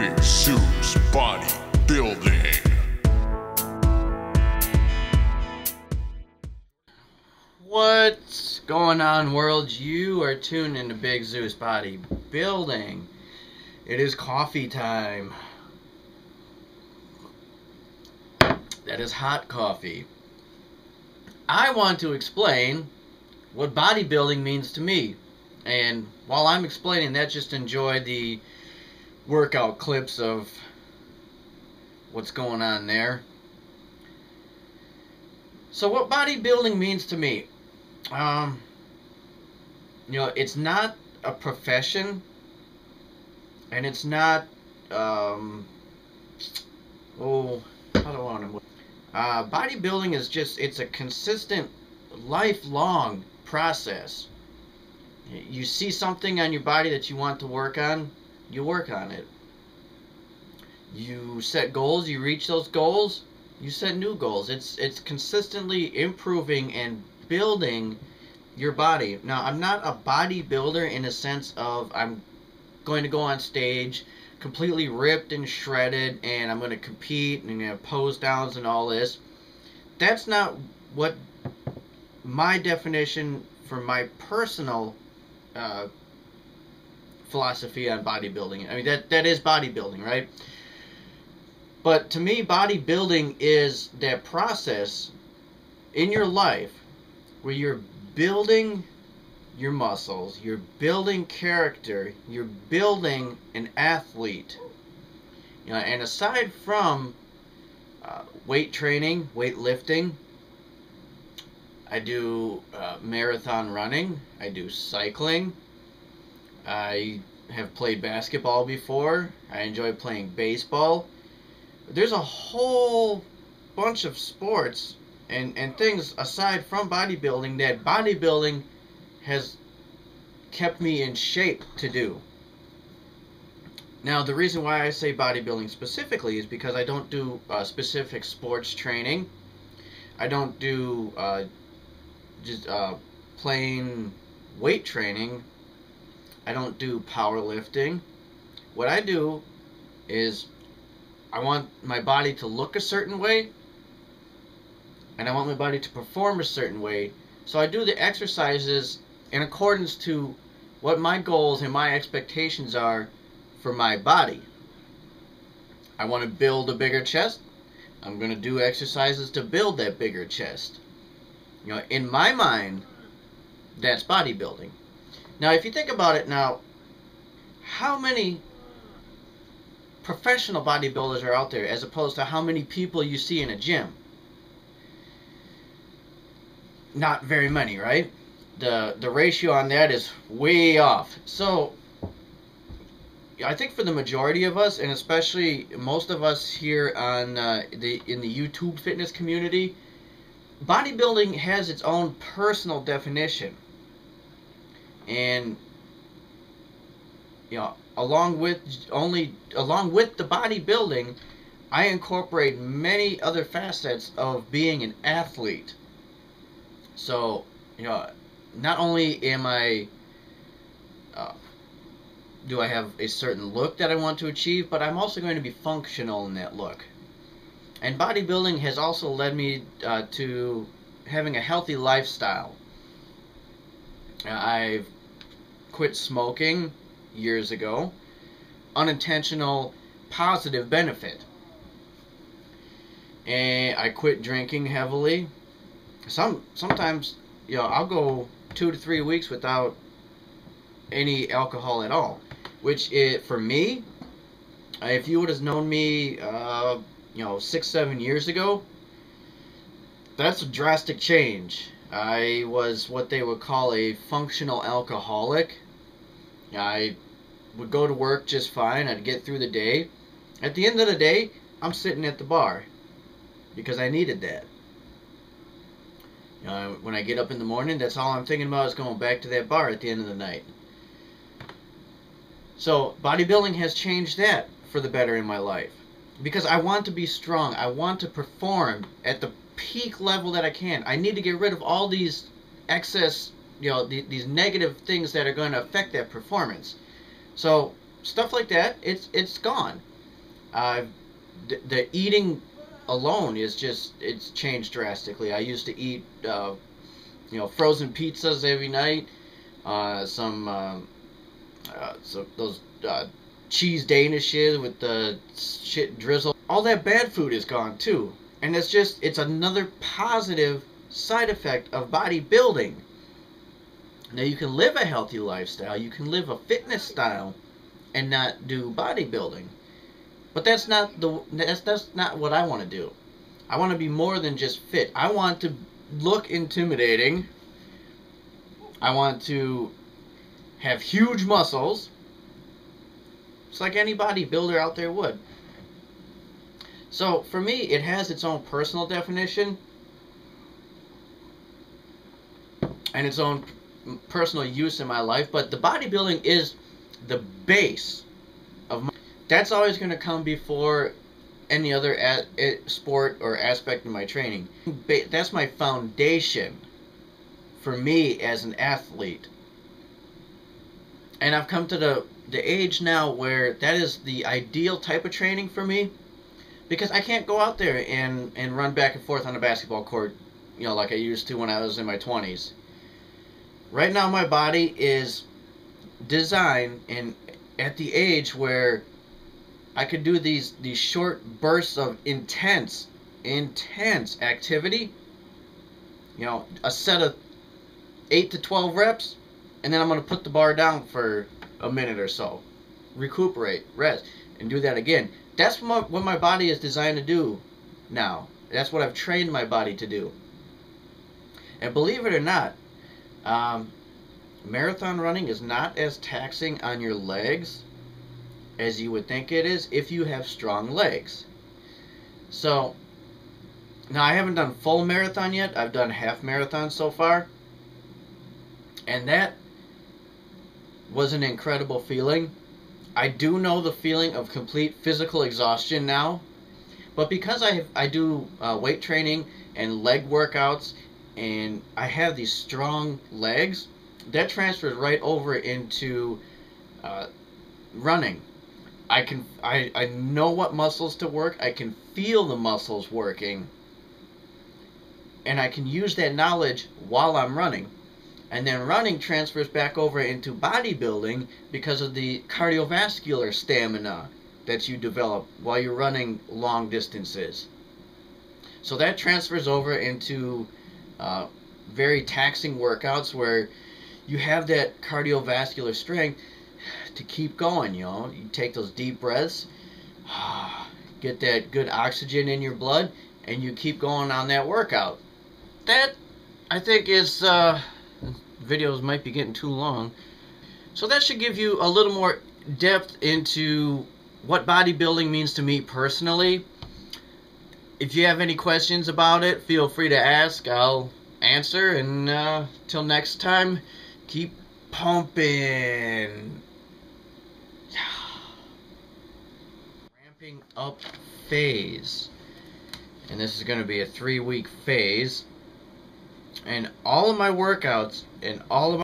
Big Zeus Bodybuilding. What's going on, world? You are tuned into Big Zeus Bodybuilding. It is coffee time. That is hot coffee. I want to explain what bodybuilding means to me. And while I'm explaining that, just enjoy the workout clips of what's going on there. So what bodybuilding means to me, it's not a profession, and it's not, bodybuilding is just, it's a consistent, lifelong process. You see something on your body that you want to work on, you work on it. You set goals, you reach those goals, you set new goals. It's consistently improving and building your body. Now, I'm not a bodybuilder in a sense of I'm going to go on stage completely ripped and shredded and I'm going to compete and have pose downs and all this. That's not what my definition for my personal philosophy on bodybuilding. I mean, that is bodybuilding, right? But to me, bodybuilding is that process in your life where you're building your muscles, you're building character, you're building an athlete. And aside from weight training, weightlifting, I do marathon running, I do cycling, I have played basketball before, I enjoy playing baseball. There's a whole bunch of sports and things aside from bodybuilding that bodybuilding has kept me in shape to do. Now, the reason why I say bodybuilding specifically is because I don't do specific sports training. I don't do just plain weight training. I don't do powerlifting. What I do is I want my body to look a certain way, and I want my body to perform a certain way. So I do the exercises in accordance to what my goals and my expectations are for my body. I want to build a bigger chest. I'm going to do exercises to build that bigger chest. In my mind, that's bodybuilding. Now, if you think about it now, how many professional bodybuilders are out there as opposed to how many people you see in a gym? Not very many, right? The ratio on that is way off. So I think for the majority of us, and especially most of us here on in the YouTube fitness community, bodybuilding has its own personal definition. And along with the bodybuilding, I incorporate many other facets of being an athlete. So, not only am I do I have a certain look that I want to achieve, but I'm also going to be functional in that look. And bodybuilding has also led me to having a healthy lifestyle. I've quit smoking years ago. Unintentional positive benefit. And I quit drinking heavily. Sometimes I'll go 2 to 3 weeks without any alcohol at all, which for me, if you would have known me 6-7 years ago, that's a drastic change. I was what they would call a functional alcoholic. I would go to work just fine. I'd get through the day. At the end of the day, I'm sitting at the bar because I needed that. When I get up in the morning, that's all I'm thinking about is going back to that bar at the end of the night. So bodybuilding has changed that for the better in my life. Because I want to be strong. I want to perform at the peak level that I can. I need to get rid of all these excess, these negative things that are going to affect that performance. So stuff like that, it's gone. The eating alone is just, it's changed drastically. I used to eat frozen pizzas every night, so those cheese danishes with the shit drizzle. All that bad food is gone too, and it's another positive side effect of bodybuilding. Now you can live a healthy lifestyle, you can live a fitness style and not do bodybuilding. But that's not what I want to do. I want to be more than just fit. I want to look intimidating. I want to have huge muscles. It's like any bodybuilder out there would. So for me, it has its own personal definition and its own personal use in my life, but the bodybuilding is the base of my, that's always going to come before any other sport or aspect of my training. That's my foundation for me as an athlete. And I've come to the age now where that is the ideal type of training for me, because I can't go out there and run back and forth on a basketball court, like I used to when I was in my 20s. Right now my body is designed and at the age where I could do these short bursts of intense activity. A set of 8 to 12 reps, and then I'm going to put the bar down for a minute or so, recuperate, rest, and do that again. That's what my body is designed to do now. That's what I've trained my body to do. And believe it or not, marathon running is not as taxing on your legs as you would think it is if you have strong legs. So, now I haven't done full marathon yet. I've done half marathon so far. And that was an incredible feeling. I do know the feeling of complete physical exhaustion now. But because I do weight training and leg workouts, and I have these strong legs, that transfers right over into running. I know what muscles to work. I can feel the muscles working, and I can use that knowledge while I'm running. And then running transfers back over into bodybuilding because of the cardiovascular stamina that you develop while you're running long distances. So that transfers over into very taxing workouts where you have that cardiovascular strength to keep going. You take those deep breaths, get that good oxygen in your blood, and you keep going on that workout. That, I think, is videos might be getting too long, so that should give you a little more depth into what bodybuilding means to me personally. If you have any questions about it, feel free to ask. I'll answer, and till next time, keep pumping. Ramping up phase, and this is going to be a 3-week phase, and all of my workouts and all of